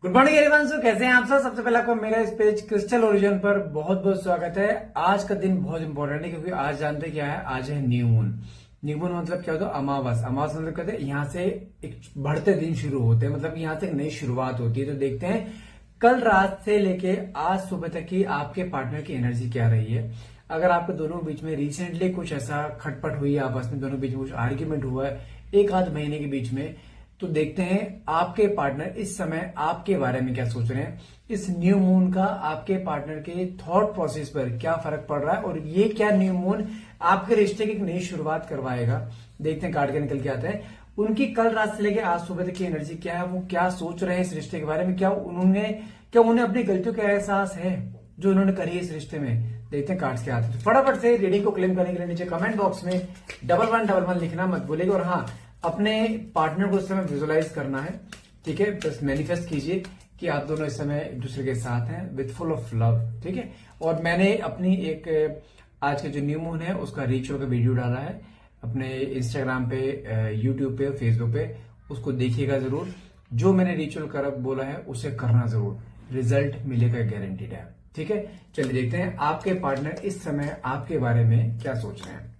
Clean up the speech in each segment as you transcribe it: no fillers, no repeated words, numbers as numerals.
Good morning everyone. सो कैसे हैं आप सब। सबसे पहले आपको मेरा इस पेज क्रिस्टल ओरिजिन पर बहुत बहुत स्वागत है। आज का दिन बहुत इंपॉर्टेंट है क्योंकि आज जानते क्या है, आज है न्यू मून। न्यू मून मतलब क्या होता है? अमावस। अमावस मतलब कहते हैं यहाँ से एक बढ़ते दिन शुरू होते हैं, मतलब यहाँ से एक नई शुरुआत होती है। तो देखते हैं कल रात से लेके आज सुबह तक की आपके पार्टनर की एनर्जी क्या रही है। अगर आपके दोनों बीच में रिसेंटली कुछ ऐसा खटपट हुई है, आपस में दोनों बीच में कुछ आर्ग्यूमेंट हुआ है एक आध महीने के बीच में, तो देखते हैं आपके पार्टनर इस समय आपके बारे में क्या सोच रहे हैं। इस न्यू मून का आपके पार्टनर के थॉट प्रोसेस पर क्या फर्क पड़ रहा है और ये क्या न्यू मून आपके रिश्ते की एक नई शुरुआत करवाएगा। देखते हैं कार्ड के निकल के आते हैं। उनकी कल रात से लेकर आज सुबह तक की एनर्जी क्या है, वो क्या सोच रहे हैं इस रिश्ते के बारे में। क्या उन्हें अपनी गलतियों का एहसास है जो उन्होंने करी है इस रिश्ते में। देखते हैं कार्ड्स के आते हैं। तो फटाफट से रीडिंग को क्लेम करने के लिए नीचे कमेंट बॉक्स में 1111 लिखना मत भूलिएगा। और हाँ, अपने पार्टनर को इस समय विजुअलाइज करना है, ठीक है। बस मैनिफेस्ट कीजिए कि आप दोनों इस समय एक दूसरे के साथ हैं विथ फुल ऑफ लव, ठीक है। और मैंने अपनी एक आज के जो न्यू मून है उसका रिचुअल का वीडियो डाला है अपने इंस्टाग्राम पे, यूट्यूब पे, फेसबुक पे, उसको देखिएगा जरूर। जो मैंने रिचुअल कर बोला है उसे करना जरूर, रिजल्ट मिलेगा गारंटीड है, ठीक है। चलिए देखते हैं आपके पार्टनर इस समय आपके बारे में क्या सोच रहे हैं।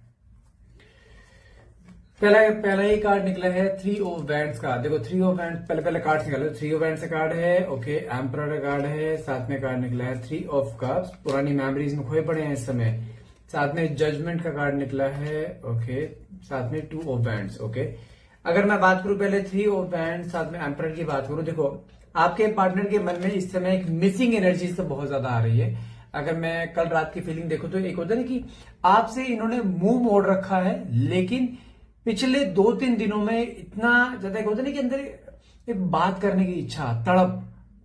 पहला ही कार्ड निकला है 3 ऑफ वैंड्स का। देखो 3 ऑफ वैंड्स, पहले कार्ड निकालो। 3 ऑफ वैंड्स का कार्ड है, ओके। एम्परर का कार्ड है, साथ में कार्ड निकला है 3 ऑफ कप्स, पुरानी मेमोरीज में खोए पड़े हैं इस समय। साथ में जजमेंट का कार्ड निकला है, ओके। साथ में 2 ऑफ वैंड्स, ओके। अगर मैं बात करूं पहले 3 ऑफ वैंड्स साथ में एम्परर की बात करूं, देखो आपके पार्टनर के मन में इस समय एक मिसिंग एनर्जी तो बहुत ज्यादा आ रही है। अगर मैं कल रात की फीलिंग देखूं तो एक होता है ना कि आपसे इन्होंने मुंह मोड़ रखा है, लेकिन पिछले 2-3 दिनों में इतना ज्यादा होता नहीं कि अंदर एक बात करने की इच्छा, तड़प,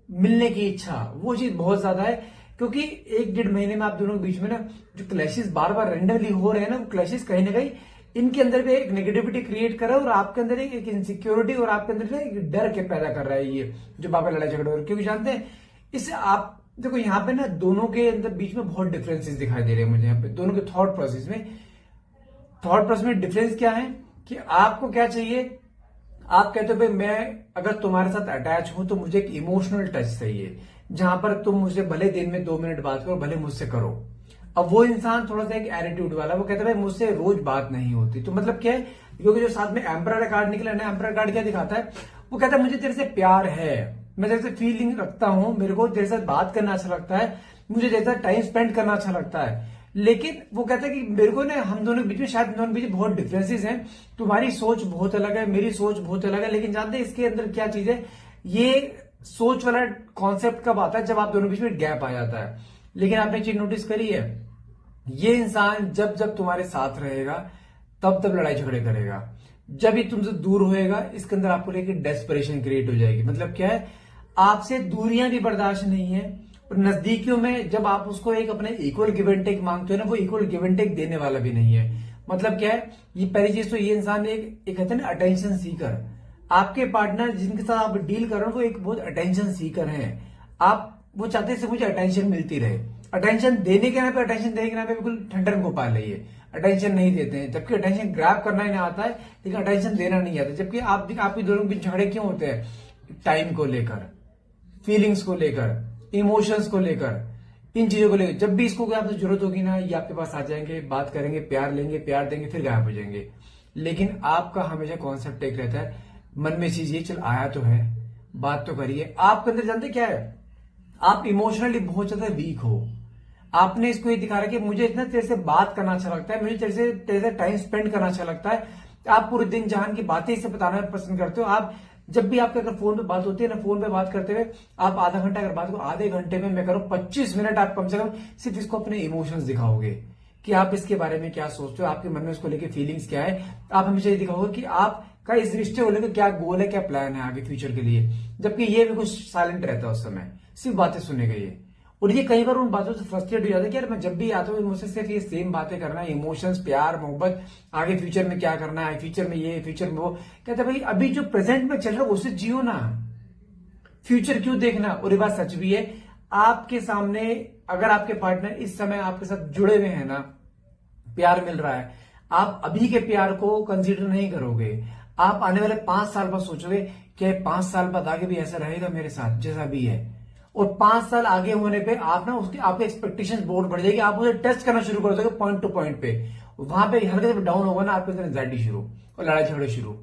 मिलने की इच्छा, वो चीज बहुत ज्यादा है। क्योंकि 1-1.5 महीने में आप दोनों के बीच में ना जो क्लैशेस बार बार रेंडमली हो रहे हैं ना, वो क्लैशेस कहीं ना कहीं इनके अंदर भी एक नेगेटिविटी क्रिएट कर रहा है और आपके अंदर एक इनसिक्योरिटी और आपके अंदर एक डर के पैदा कर रहा है ये जो बाबा लड़ाई झगड़े हो रहे। क्योंकि जानते हैं इससे आप देखो यहाँ पे ना दोनों के अंदर बीच में बहुत डिफरेंसेस दिखाई दे रहे हैं मुझे यहाँ पे दोनों के थॉट प्रोसेस में डिफरेंस क्या है कि आपको क्या चाहिए। आप कहते हो भाई मैं अगर तुम्हारे साथ अटैच हूं तो मुझे एक इमोशनल टच चाहिए, जहां पर तुम मुझे भले दिन में 2 मिनट बात करो, भले मुझसे करो। अब वो इंसान थोड़ा सा एक एटीट्यूड वाला, वो कहता है भाई मुझसे रोज बात नहीं होती। तो मतलब क्या है, क्योंकि जो साथ में एम्परर कार्ड निकला ना, एम्परर कार्ड क्या दिखाता है, वो कहता है मुझे तेरे से प्यार है, मैं तेरे से फीलिंग रखता हूं, मेरे को तेरे साथ बात करना अच्छा लगता है, मुझे तेरे साथ टाइम स्पेंड करना अच्छा लगता है। लेकिन वो कहता है कि मेरे को ना हम दोनों के बीच में शायद हम दोनों के बीच में बहुत डिफरेंसेस हैं, तुम्हारी सोच बहुत अलग है, मेरी सोच बहुत अलग है। लेकिन जानते हैं इसके अंदर क्या चीज है, ये सोच वाला कॉन्सेप्ट कब आता है, जब आप दोनों के बीच में गैप आ जाता है। लेकिन आपने चीज नोटिस करी है, ये इंसान जब जब तुम्हारे साथ रहेगा तब तब लड़ाई झगड़े करेगा, जब ये तुमसे दूर होएगा इसके अंदर आपको लेकर डेस्परेशन क्रिएट हो जाएगी। मतलब क्या है, आपसे दूरियां भी बर्दाश्त नहीं है और नजदीकियों में जब आप उसको एक अपने इक्वल गिव एंड टेक मांगते हो ना, वो इक्वल गिव एंड टेक देने वाला भी नहीं है। मतलब क्या है, ये पहली चीज तो ये इंसान एक कहते हैं ना अटेंशन सीकर। आपके पार्टनर जिनके साथ आप डील कर रहे हो वो एक बहुत अटेंशन सीकर हैं। आप वो चाहते हैं मुझे अटेंशन मिलती रहे, अटेंशन देने के नाम पे, अटेंशन देने के नाम पे बिल्कुल ठंडन को पा लिये, अटेंशन नहीं देते हैं। जबकि अटेंशन ग्रैब करना ही नहीं आता है, लेकिन अटेंशन देना नहीं आता। जबकि आपके दोनों के बीच झगड़े क्यों होते हैं? टाइम को लेकर, फीलिंग्स को लेकर, इमोशंस को लेकर, इन चीजों को लेकर। जब भी इसको कोई आपसे जरूरत होगी ना, ये आपके पास आ जाएंगे, बात करेंगे, प्यार लेंगे, प्यार देंगे, फिर गायब हो जाएंगे। लेकिन आपका हमेशा कॉन्सेप्ट एक रहता है मन में, चीज ये चल आया तो है, बात तो करिए। आपके अंदर जानते क्या है, आप इमोशनली बहुत ज्यादा वीक हो। आपने इसको ये दिखा रहा है कि मुझे इतना तेरे से बात करना अच्छा लगता है, मुझे तेरे से टाइम स्पेंड करना अच्छा लगता है। आप पूरे दिन जहान की बातें इससे बताना पसंद करते हो। आप जब भी आपके अगर फोन पे बात होती है ना, फोन पे बात करते हुए आप आधा घंटा अगर बात करो, आधे घंटे में मैं करूं 25 मिनट आप कम से कम सिर्फ इसको अपने इमोशंस दिखाओगे कि आप इसके बारे में क्या सोचते हो, आपके मन में इसको लेके फीलिंग्स क्या है। आप हमेशा ये दिखाओगे कि आपका इस रिश्ते को लेकर क्या गोल है, क्या प्लान है आगे फ्यूचर के लिए। जबकि ये भी कुछ साइलेंट रहता है उस समय, सिर्फ बातें सुनेगा ये। और ये कई बार उन बातों से फ्रस्ट्रेट हो जाता है कि यार मैं जब भी आता हूँ मुझसे सिर्फ ये सेम बातें करना है, इमोशंस, प्यार, मोहब्बत, आगे फ्यूचर में क्या करना है, फ्यूचर में ये, फ्यूचर में वो। कहते भाई अभी जो प्रेजेंट में चल रहा है उसे जियो ना, फ्यूचर क्यों देखना। और ये बात सच भी है, आपके सामने अगर आपके पार्टनर इस समय आपके साथ जुड़े हुए हैं ना, प्यार मिल रहा है, आप अभी के प्यार को कंसीडर नहीं करोगे, आप आने वाले 5 साल बाद सोचोगे कि 5 साल बाद आगे भी ऐसा रहेगा मेरे साथ जैसा भी है, और 5 साल आगे होने पे आप ना उसकी आपकी एक्सपेक्टेशंस बहुत बढ़ जाएगी, आप उसे टेस्ट करना शुरू कर दोगे पॉइंट टू पॉइंट पे, वहां पे हल्के से डाउन होगा ना आपके अंदर एंजाइटी शुरू और लड़ाई झगड़े शुरू।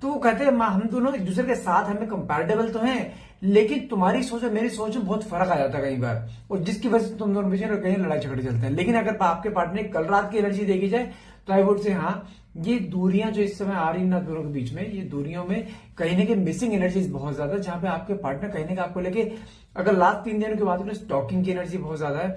तो वो कहते हैं हम दोनों एक दूसरे के साथ हमें कंपैरेबल तो हैं, लेकिन तुम्हारी सोच और मेरी सोच में बहुत फर्क आ जाता है कई बार, और जिसकी वजह से तुम दोनों बीच में कहीं लड़ाई झगड़े चलते हैं। लेकिन अगर आपके पार्टनर की कल रात की एनर्जी देखी जाए तो आई वुड से हाँ, ये दूरियां जो इस समय आ रही ना दोनों के बीच में, ये दूरियों में कहीं ना कहीं मिसिंग एनर्जीज बहुत ज्यादा है, जहां पे आपके पार्टनर कहीं ना कहीं आपको लेके, अगर लास्ट 3 दिन की बात करें, स्टॉकिंग की एनर्जी बहुत ज्यादा है।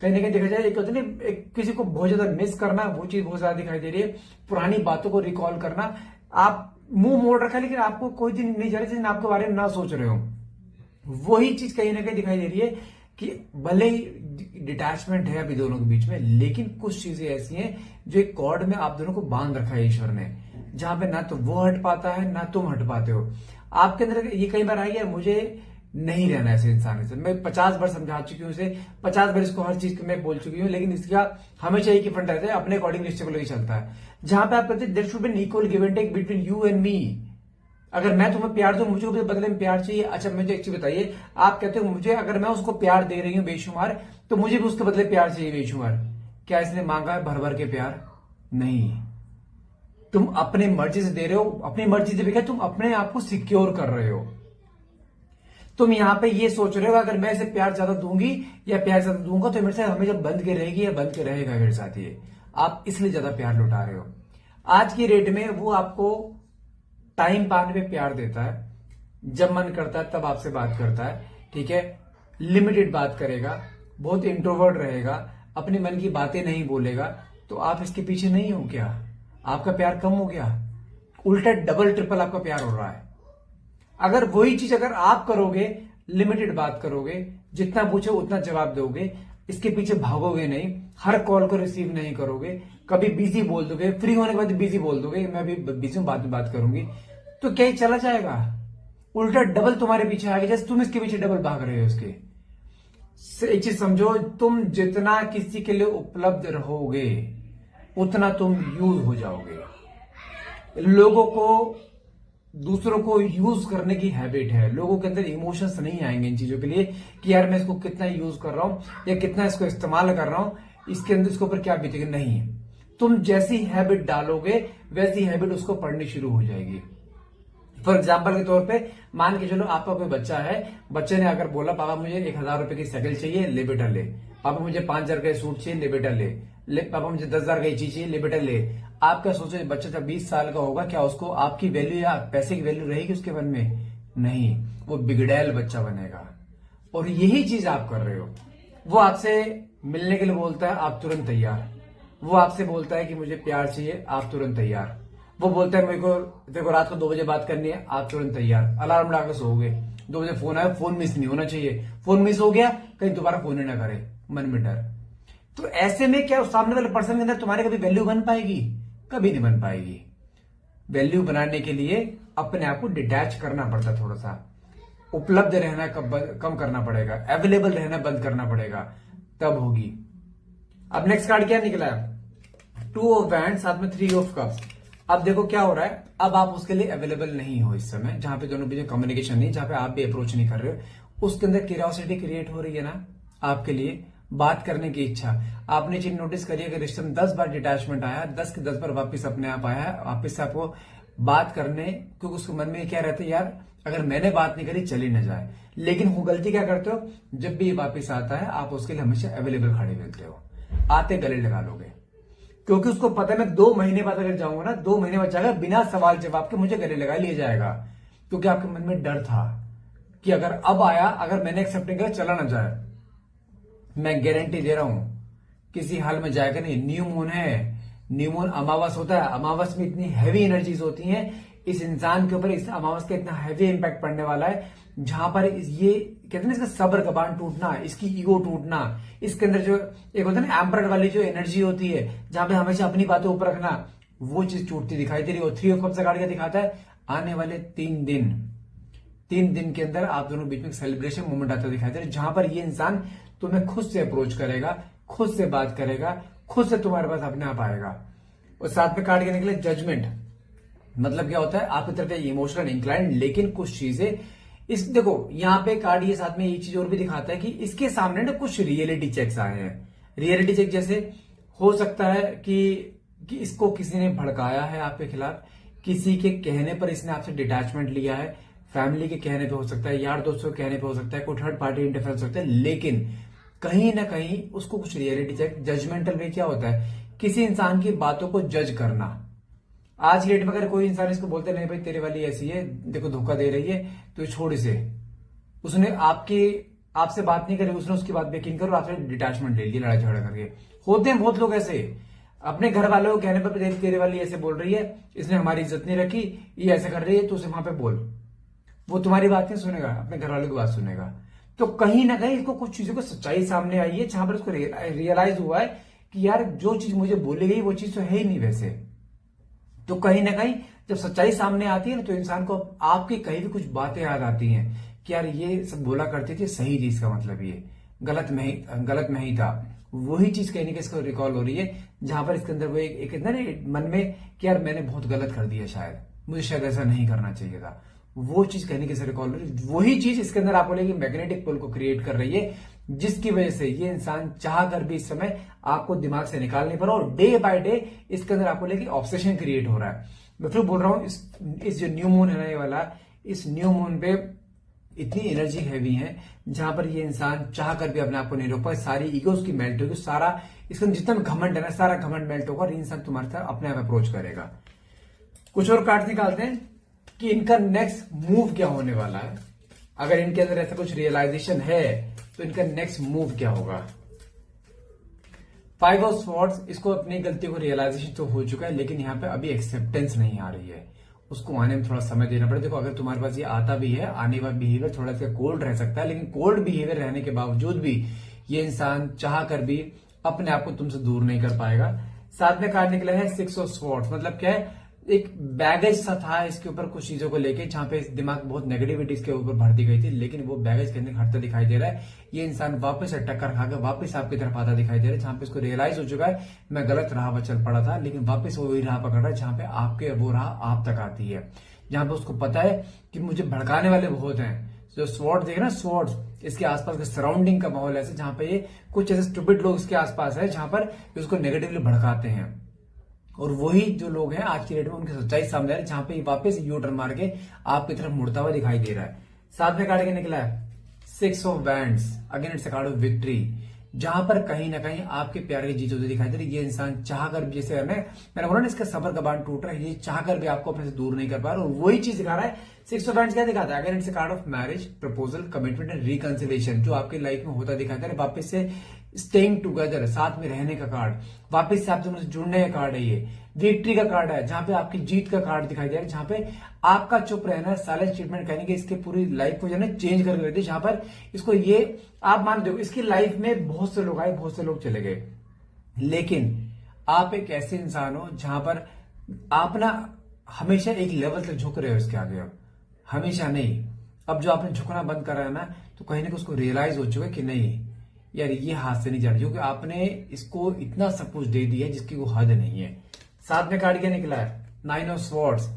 कहीं ना कहीं देखा जाए एक होता है ना, किसी को बहुत ज्यादा मिस करना, वो चीज बहुत ज्यादा दिखाई दे रही है। पुरानी बातों को रिकॉल करना, आप मुंह मोड़ रखा है लेकिन आपको कोई दिन नहीं जा रहा जिस दिन आपके बारे में ना सोच रहे हो, वही चीज कहीं ना कहीं दिखाई दे रही है कि भले ही डिटैचमेंट है अभी दोनों के बीच में, लेकिन कुछ चीजें ऐसी हैं जो एक कॉर्ड में आप दोनों को बांध रखा है ईश्वर ने, जहां पे ना तो वो हट पाता है ना तुम हट पाते हो। आपके अंदर ये कई बार आई है, मुझे नहीं रहना ऐसे इंसान से, मैं 50 बार समझा चुकी हूँ इसे, 50 बार इसको हर चीज में बोल चुकी हूँ, लेकिन इसका हमेशा एक ही फंड रहता है, अपने अकॉर्डिंग रिश्ते को लेकर चलता है, जहां पे आप कहते हैं there should be an equal give and take between you and me. अगर मैं तुम्हें प्यार दूं, मुझे उसके बदले में प्यार चाहिए। अच्छा मुझे एक चीज बताइए, आप कहते हो मुझे, अगर मैं उसको प्यार दे रही हूँ बेशुमार, तो मुझे भी उसके बदले प्यार चाहिए बेशुमार। क्या इसने मांगा है भर भर के प्यार? नहीं, तुम अपने मर्जी से दे रहे हो, अपनी मर्जी से भी क्या, तुम अपने आप को सिक्योर कर रहे हो। तुम यहां पे ये सोच रहे हो अगर मैं इसे प्यार ज्यादा दूंगी या प्यार ज्यादा दूंगा तो मेरे से हमेशा बंद के रहेगी या बंद के रहेगा मेरे साथ, ये आप इसलिए ज्यादा प्यार लुटा रहे हो। आज की रेट में वो आपको टाइम पाने पे प्यार देता है, जब मन करता है तब आपसे बात करता है, ठीक है, लिमिटेड बात करेगा, बहुत इंट्रोवर्ट रहेगा, अपने मन की बातें नहीं बोलेगा, तो आप इसके पीछे नहीं हो क्या? आपका प्यार कम हो गया? उल्टा डबल ट्रिपल आपका प्यार हो रहा है। अगर वही चीज अगर आप करोगे, लिमिटेड बात करोगे, जितना पूछो उतना जवाब दोगे, इसके पीछे भागोगे नहीं, हर कॉल को रिसीव नहीं करोगे, कभी बिजी बोल दोगे, फ्री होने के बाद बिजी बोल दोगे, मैं अभी बिजी हूं बाद में बात करूंगी, तो क्या ही चला जाएगा? उल्टा डबल तुम्हारे पीछे आगे, जैसे तुम इसके पीछे डबल भाग रहे हो उसके। एक चीज समझो, तुम जितना किसी के लिए उपलब्ध रहोगे उतना तुम यूज हो जाओगे। लोगों को, दूसरों को यूज करने की हैबिट है, लोगों के अंदर इमोशंस नहीं आएंगे इन चीजों के लिए कि यार मैं इसको कितना यूज कर रहा हूं या कितना इसको इस्तेमाल कर रहा हूं, इसके अंदर इसके ऊपर क्या बीतेगा, नहीं। तुम जैसी हैबिट डालोगे वैसी हैबिट उसको पढ़नी शुरू हो जाएगी। फॉर एग्जाम्पल के तौर पे मान के चलो आपका कोई बच्चा है, बच्चे ने अगर बोला पापा मुझे 1000 रुपए की साइकिल चाहिए, ले बेटा ले। पापा मुझे 5000 का सूट चाहिए, ले बेटा ले। पापा मुझे 10,000 का चीज चाहिए, ले बेटा ले। आप क्या सोचो, बच्चा जब 20 साल का होगा, क्या उसको आपकी वैल्यू या पैसे की वैल्यू रहेगी उसके मन में? नहीं, वो बिगड़ैल बच्चा बनेगा। और यही चीज आप कर रहे हो। वो आपसे मिलने के लिए बोलता है, आप तुरंत तैयार। वो आपसे बोलता है कि मुझे प्यार चाहिए, आप तुरंत तैयार। वो बोलता है मेरे को देखो रात को 2 बजे बात करनी है, आप तुरंत तैयार, अलार्म लगाकर सोओगे। 2 बजे फोन आया, फोन मिस नहीं होना चाहिए, फोन मिस हो गया कहीं दोबारा फोन ही ना करे, मन में डर। तो ऐसे में क्या उस सामने वाले पर्सन के अंदर तुम्हारे कभी वैल्यू बन पाएगी? कभी नहीं बन पाएगी। वैल्यू बनाने के लिए अपने आप को डिटैच करना पड़ता, थोड़ा सा उपलब्ध रहना कम करना पड़ेगा, अवेलेबल रहना बंद करना पड़ेगा, तब होगी। अब नेक्स्ट कार्ड क्या निकला है? 2 ऑफ वैंड्स, साथ में 3 ऑफ कप्स। अब देखो क्या हो रहा है, अब आप उसके लिए अवेलेबल नहीं हो इस समय, जहां पे दोनों बीच कम्युनिकेशन नहीं, जहां पे आप भी अप्रोच नहीं कर रहे हो, उसके अंदर क्यूरियोसिटी क्रिएट हो रही है ना आपके लिए, बात करने की इच्छा। आपने चीज नोटिस करी है कि रिश्ते में 10 बार डिटैचमेंट आया, 10 के 10 बार वापिस अपने आप आया है, वापिस आपको बात करने, क्योंकि उसके मन में क्या रहता है, यार अगर मैंने बात नहीं करी चली न जाए। लेकिन वो गलती क्या करते हो, जब भी वापिस आता है आप उसके लिए हमेशा अवेलेबल खड़े मिलते हो, आते गले लगा लोगे, क्योंकि उसको पता है मैं 2 महीने बाद अगर जाऊंगा ना, 2 महीने बाद जाएगा बिना सवाल जवाब के मुझे गले लगा लिया जाएगा, क्योंकि आपके मन में डर था कि अगर अब आया, अगर मैंने एक्सेप्ट नहीं किया चला ना जाए। मैं गारंटी दे रहा हूं किसी हाल में जाएगा नहीं। न्यू मून है, न्यू मून अमावस होता है, अमावस में इतनी हैवी एनर्जीज होती हैं, इस इंसान के ऊपर इस अमावस का इतना हैवी इंपैक्ट पड़ने वाला है, जहां पर ये कहते हैं ना, इसका सब्र का बांध टूटना, इसकी ईगो टूटना, इसके अंदर जो एक होता है ना एम्परर वाली जो एनर्जी होती है, जहां पे हमेशा अपनी बातें ऊपर रखना, वो चीज टूटती दिखाई दे रही है। और 3 ऑफ कप्स का कार्ड क्या दिखाता है? आने वाले 3 दिन के अंदर आप दोनों बीच में सेलिब्रेशन मोमेंट आता दिखाई दे रहा है, जहां पर ये इंसान तुम्हें खुद से अप्रोच करेगा, खुद से बात करेगा, खुद से तुम्हारे पास अपने आप आएगा। और साथ में कार्ड क्या निकले? जजमेंट। मतलब क्या होता है, आपकी तरफ इमोशनल इंक्लाइंड, लेकिन कुछ चीजें इस देखो यहाँ पे कार्ड ये साथ में एक चीज और भी दिखाता है कि इसके सामने ना कुछ रियलिटी चेक्स आए हैं। रियलिटी चेक जैसे हो सकता है कि इसको किसी ने भड़काया है आपके खिलाफ, किसी के कहने पर इसने आपसे डिटैचमेंट लिया है, फैमिली के कहने पे हो सकता है, यार दोस्तों के कहने पे हो सकता है, कोई थर्ड पार्टी इंटरफेरेंस हो सकता है, लेकिन कहीं ना कहीं उसको कुछ रियलिटी चेक। जजमेंटल में क्या होता है, किसी इंसान की बातों को जज करना। आज की डेट में अगर कोई इंसान इसको बोलते नहीं भाई तेरे वाली ऐसी है, देखो धोखा दे रही है, तो छोड़ इसे, उसने आपसे बात नहीं करी, उसने उसकी बात पे यकीन करो, आपसे डिटैचमेंट ले लिया लड़ाई झगड़ा करके। होते हैं बहुत लोग ऐसे, अपने घर वालों को कहने पर तेरे वाली ऐसे बोल रही है, इसने हमारी इज्जत नहीं रखी, ये ऐसे कर रही है, तो उसे वहां पे बोल। वो तुम्हारी बात नहीं सुनेगा, अपने घर वालों की बात सुनेगा। तो कहीं ना कहीं इसको कुछ चीजों को सच्चाई सामने आई है, जहां पर उसको रियलाइज हुआ है कि यार जो चीज मुझे बोली गई वो चीज तो है ही नहीं वैसे। तो कहीं ना कहीं जब सच्चाई सामने आती है ना, तो इंसान को आपकी कहीं भी कुछ बातें याद आती हैं कि यार ये सब बोला करते थे, सही थी, इसका मतलब ये गलत में ही था। वही चीज कहीं ना कहीं इसको रिकॉल हो रही है, जहां पर इसके अंदर वो एक मन में कि यार मैंने बहुत गलत कर दिया, शायद मुझे शायद ऐसा नहीं करना चाहिए था। वो चीज कहने के रिकॉल हो रही है। वही चीज इसके अंदर आपको लेगी मैग्नेटिक पोल को क्रिएट कर रही है, जिसकी वजह से ये इंसान चाह कर भी इस समय आपको दिमाग से निकाल नहीं पा रहा, और डे बाय डे इसके अंदर आपको लेके ऑब्सेशन क्रिएट हो रहा है। मैं फिर बोल रहा हूं, इस जो न्यू मून रहने वाला, इस न्यू मून पे इतनी एनर्जी हैवी है, जहां पर ये इंसान चाह कर भी अपने आप को नहीं रोक पाए, सारी ईगो उसकी मेल्ट होगी, सारा इसका जितना घमंड है ना, सारा घमंड मेल्ट होगा, और इंसान तुम्हारे साथ अपने आप अप्रोच करेगा। कुछ और कार्ड निकालते हैं कि इनका नेक्स्ट मूव क्या होने वाला है। अगर इनके अंदर ऐसा कुछ रियलाइजेशन है तो इनका नेक्स्ट मूव क्या होगा। 5 ऑफ स्वॉर्ड्स, इसको अपनी गलती को रियलाइजेशन तो हो चुका है, लेकिन यहाँ पे अभी एक्सेप्टेंस नहीं आ रही है, उसको आने में थोड़ा समय देना पड़ेगा। देखो अगर तुम्हारे पास ये आता भी है, आने वाला बिहेवियर थोड़ा सा कोल्ड रह सकता है, लेकिन कोल्ड बिहेवियर रहने के बावजूद भी ये इंसान चाह कर भी अपने आप को तुमसे दूर नहीं कर पाएगा। साथ में कार्ड निकला है 6 ऑफ स्वॉर्ड्स, मतलब क्या है, एक बैगेज सा था इसके ऊपर कुछ चीजों को लेके, जहां पे दिमाग बहुत नेगेटिविटी इसके ऊपर भर दी गई थी, लेकिन वो बैगेज के अंदर हटता दिखाई दे रहा है। ये इंसान वापस से टक्कर खाकर वापस आपकी तरफ आता दिखाई दे रहा है, जहां पे इसको रियलाइज हो चुका है मैं गलत राह पर चल पड़ा था, लेकिन वापस वो वही राह पकड़ रहा है जहां पे आपके वो राह आप तक आती है, जहां पे उसको पता है कि मुझे भड़काने वाले बहुत हैं। जो स्वॉर्ड देख ना, स्वॉर्ड इसके आसपास के सराउंडिंग का माहौल ऐसे, जहां पे ये कुछ ऐसे स्टूपिड लोग इसके आसपास है, जहां पर उसको नेगेटिवली भड़काते हैं, और वही जो लोग हैं आज की डेट में उनकी सच्चाई सामने आ रही है, जहां पे वापस यू टर्न मार के आपकी तरफ मुड़ता हुआ दिखाई दे रहा है। साथ में कार्ड के निकला है 6 of wands, again it's a card of victory, जहां पर कहीं ना कहीं आपके प्यार की जीत होती दिखाई दे रही है। ये इंसान चाह कर, जैसे मैंने बोला ना, इसका सबर का बांध टूट रहा है, ये चाह कर भी आपको अपने से दूर नहीं कर पा रहा, और वही चीज दिखा रहा है। 6 ऑफ वैंड्स क्या दिखाता है, again it's a card of marriage, proposal, commitment and reconciliation, जो आपकी लाइफ में होता दिखाता है, वापस से स्टेइंग टुगेदर, साथ में रहने का कार्ड, वापस से आप दोनों से जुड़ने का कार्ड है। ये विक्ट्री का कार्ड है, जहां पे आपकी जीत का कार्ड दिखाई दे रहा है, जहां पे आपका चुप रहना, साइलेंट ट्रीटमेंट कहने के इसके पूरी लाइफ को जो है चेंज करके रखती है, जहां पर इसको ये आप मान दो, इसकी लाइफ में बहुत से लोग आए, बहुत से लोग चले गए, लेकिन आप एक ऐसे इंसान हो जहां पर आप ना हमेशा एक लेवल तक झुक रहे हो इसके आगे, अब हमेशा नहीं। अब जो आपने झुकना बंद करा है ना, तो कहीं ना कहीं उसको रियलाइज हो चुका है कि नहीं यार ये हाथ से नहीं जा रही, क्योंकि आपने इसको इतना सब कुछ दे दिया जिसकी वो हद नहीं है। साथ में कार्ड क्या निकला है, 9 of swords,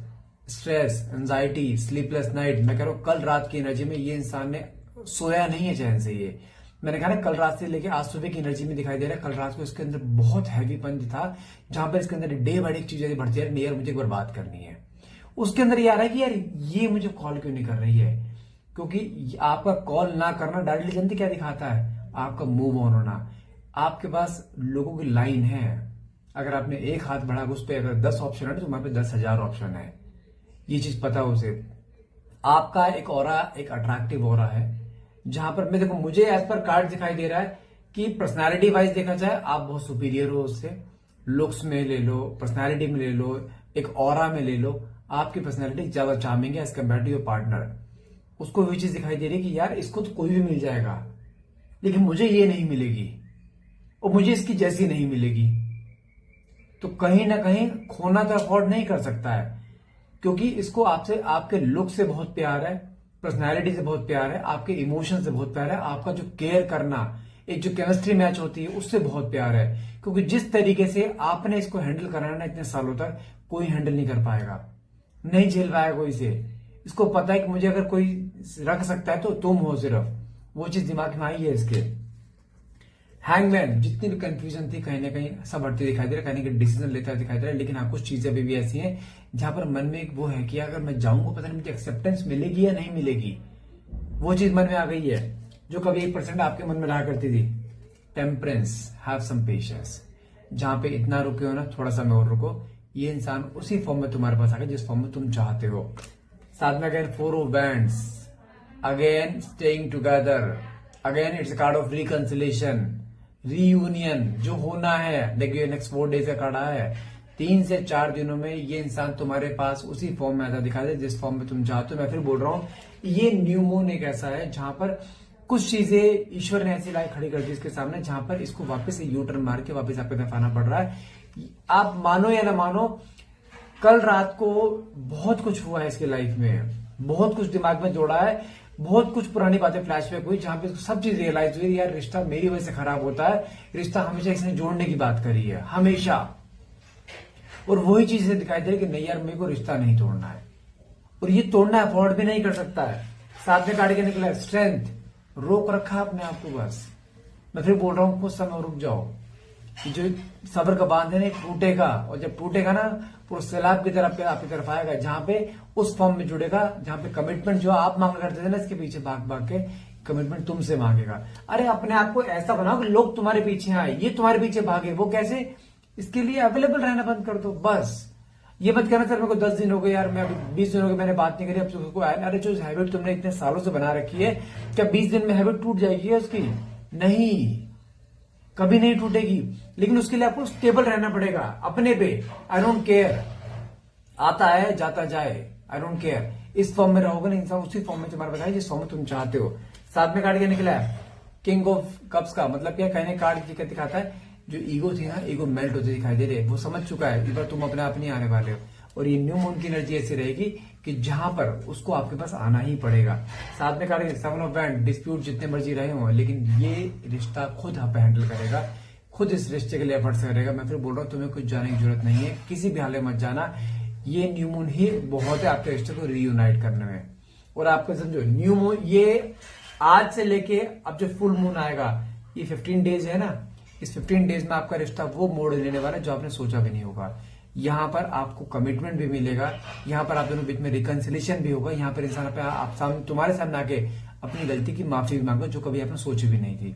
stress, anxiety, sleepless night. मैं कह रहा हूं कल रात की एनर्जी में ये इंसान ने सोया नहीं है चैन से। ये मैंने कहा ना, कल रात से लेके आज सुबह की एनर्जी में दिखाई दे रहा है। कल रात को इसके अंदर बहुत हैवी पंच था, जहां पर इसके अंदर डे बाय डे चीजें बढ़ती है, यार मुझे एक बार बात करनी है। उसके अंदर ये आ रहा है कि यार ये मुझे कॉल क्यों नहीं कर रही है, क्योंकि आपका कॉल ना करना डायरेक्टली जानते क्या दिखाता है, आपका मूव ऑन होना। आपके पास लोगों की लाइन है, अगर आपने एक हाथ बढ़ा उस पर अगर 10 ऑप्शन है तो वहां पे 10,000 ऑप्शन है। ये चीज पता हो उसे। आपका एक ऑरा, एक अट्रैक्टिव ऑरा है, जहां पर मैं देखो, मुझे एज पर कार्ड दिखाई दे रहा है कि पर्सनालिटी वाइज देखा जाए आप बहुत सुपीरियर हो उससे। लुक्स में ले लो, पर्सनालिटी में ले लो, एक ऑरा में ले लो, आपकी पर्सनालिटी ज्यादा चार्मिंग है as compare to your partner. उसको वही चीज दिखाई दे रही है कि यार इसको तो कोई भी मिल जाएगा, लेकिन मुझे ये नहीं मिलेगी, और मुझे इसकी जैसी नहीं मिलेगी। तो कहीं ना कहीं खोना तो अफोर्ड नहीं कर सकता है, क्योंकि इसको आपसे, आपके लुक से बहुत प्यार है, पर्सनालिटी से बहुत प्यार है, आपके इमोशन से बहुत प्यार है, आपका जो केयर करना, एक जो केमिस्ट्री मैच होती है उससे बहुत प्यार है। क्योंकि जिस तरीके से आपने इसको हैंडल कराना इतने सालों तक कोई हैंडल नहीं कर पाएगा। नहीं झेल पाया कोई से। इसको पता है कि मुझे अगर कोई रख सकता है तो तुम हो सिर्फ, वो चीज दिमाग में आई है इसके। हैंगमैन, जितनी भी कंफ्यूजन थी कहीं ना कहीं सब हटती दिखाई दे रहा है, कहीं ना कहीं डिसीजन लेता दिखाई दे रहा है, लेकिन हाँ कुछ चीजें अभी भी ऐसी हैं जहां पर मन में एक वो है कि अगर मैं जाऊंगा पता नहीं मुझे एक्सेप्टेंस मिलेगी या नहीं मिलेगी। वो चीज मन में आ गई है जो कभी 1% आपके मन में रहा करती थी। टेम्परेंस, हैव सम पेशेंस, जहां पे इतना रुके हो ना थोड़ा सा में और रुको, ये इंसान उसी फॉर्म में तुम्हारे पास आ गया जिस फॉर्म में तुम चाहते हो। साथ में again 4 of wands, again staying together, again it's a card of reconciliation, reunion जो होना है। देखिए नेक्स्ट 4 डेज का कार्ड आया है, 3 से 4 दिनों में ये इंसान तुम्हारे पास उसी फॉर्म में आता दिखा दे जिस फॉर्म में तुम चाहते हो। मैं फिर बोल रहा हूं, ये न्यू मून एक ऐसा है जहां पर कुछ चीजें ईश्वर ने ऐसी लाई खड़ी कर दी इसके सामने जहां पर इसको वापस से यू टर्न मार के वापस आपको दफाना पड़ रहा है। आप मानो या ना मानो, कल रात को बहुत कुछ हुआ है इसके लाइफ में, बहुत कुछ दिमाग में जोड़ा है, बहुत कुछ पुरानी बातें फ्लैशबैक हुई जहां पे सब चीज रियलाइज हुई, यार रिश्ता मेरी वजह से खराब होता है, रिश्ता हमेशा इसने जोड़ने की बात करी है हमेशा, और वही चीज से दिखाई दे रही कि नहीं यार मेरे को रिश्ता नहीं तोड़ना है, और ये तोड़ना अफोर्ड भी नहीं कर सकता है। साथ में काट के निकला है स्ट्रेंथ, रोक रखा अपने आप को बस। मैं फिर बोल रहा हूं कुछ समय रुक जाओ, जो सब्र का बांध है ना टूटेगा, और जब टूटेगा ना पूरा सैलाब की तरफ आपकी तरफ आएगा, जहां पे उस फॉर्म में जुड़ेगा जहां पे कमिटमेंट जो आप मांगा करते थे ना इसके पीछे भाग भाग के, कमिटमेंट तुमसे मांगेगा। अरे अपने आप को ऐसा बनाओ कि लोग तुम्हारे पीछे आए, ये तुम्हारे पीछे भागे। वो कैसे? इसके लिए अवेलेबल रहना बंद कर दो बस। ये मत कहना सर मेरे को 10 दिन हो गए यार, मैं अभी 20 दिन हो गए मैंने बात नहीं करी, अब तो उसको अरे जो हैबिट तुमने इतने सालों से बना रखी है, क्या 20 दिन में हैबिट टूट जाएगी उसकी? नहीं, कभी नहीं टूटेगी। लेकिन उसके लिए आपको स्टेबल रहना पड़ेगा अपने पे। आई डोंट केयर, आता है जाता जाए, आई डोंट केयर। इस फॉर्म में रहोगे ना इंसान, उसी फॉर्म में तुम्हारा बताइए जिस फॉर्म में तुम चाहते हो। साथ में कार्ड क्या निकला है? किंग ऑफ कप्स का मतलब क्या? कहने कार्ड की दिखाता है जो ईगो थी ना, ईगो मेल्ट होती दिखाई दे रही है, वो समझ चुका है इस बार तुम अपने आप नहीं आने वाले हो। और ये न्यू मून की एनर्जी ऐसी रहेगी कि जहां पर उसको आपके पास आना ही पड़ेगा। साथ में कार्ड 7 ऑफ वैंड, डिस्प्यूट जितने मर्जी रहे हो लेकिन ये रिश्ता खुद आप हैंडल करेगा, खुद इस रिश्ते के लिए एफर्ट्स करेगा। मैं फिर बोल रहा हूँ तुम्हें कुछ जाने की जरूरत नहीं है, किसी भी हाल में मत जाना। ये न्यू मून ही बहुत है आपके रिश्ते को रीयूनाइट करने में। और आपको समझो न्यू मून ये आज से लेके अब जो फुल मून आएगा, ये 15 डेज है ना, इस 15 डेज में आपका रिश्ता वो मोड़ लेने वाला है जो आपने सोचा भी नहीं होगा। यहाँ पर आपको कमिटमेंट भी मिलेगा, यहाँ पर आप दोनों बीच में रिकंसिलेशन भी होगा, यहाँ पर इंसान आप तुम्हारे सामने आके अपनी गलती की माफी भी मांगो जो कभी आपने सोची भी नहीं थी।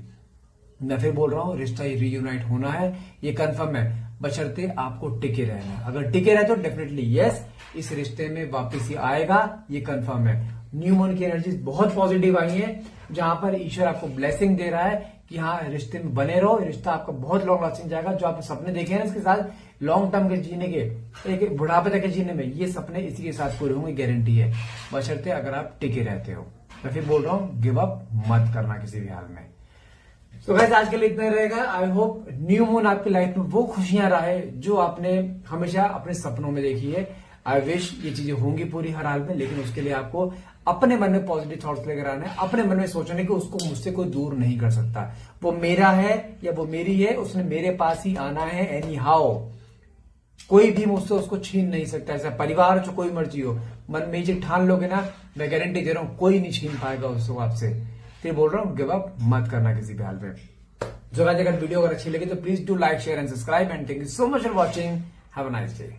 मैं फिर बोल रहा हूँ रिश्ता रीयूनाइट होना है, ये कंफर्म है, बशर्ते आपको टिके रहना है। अगर टिके रहे तो डेफिनेटली यस, इस रिश्ते में वापस ही आएगा, ये कंफर्म है। न्यू मून की एनर्जी बहुत पॉजिटिव आई है, जहां पर ईश्वर आपको ब्लेसिंग दे रहा है कि हाँ रिश्ते में बने रहो, रिश्ता आपका बहुत लॉन्ग लास्टिंग जाएगा। जो आपने सपने देखे हैं ना इसके साथ लॉन्ग टर्म के जीने के, एक बुढ़ापे तक के जीने में, ये सपने इसी के साथ पूरे होंगे, गारंटी है, बशर्ते अगर आप टिके रहते हो। मैं फिर बोल रहा हूँ गिव अप मत करना किसी भी हाल में। तो गाइस आज के लिए इतना रहेगा। आई होप न्यू मून आपकी लाइफ में वो खुशियां रहे जो आपने हमेशा अपने सपनों में देखी है। आई विश ये चीजें होंगी पूरी हर हाल में, लेकिन उसके लिए आपको अपने मन में पॉजिटिव थॉट्स लेकर आने, अपने मन में सोचने कि उसको मुझसे कोई दूर नहीं कर सकता, वो मेरा है या वो मेरी है, उसने मेरे पास ही आना है एनी हाउ, कोई भी मुझसे उसको छीन नहीं सकता। ऐसा परिवार जो कोई मर्जी हो, मन में ये ठान लोगे ना, मैं गारंटी दे रहा हूं कोई नहीं छीन पाएगा उसको आपसे। फिर बोल रहा हूँ गिव अप मत करना किसी भी हाल में। जो अगर वीडियो अगर अच्छी लगी तो please do like share and subscribe and thank you so much for watching. Have a nice day.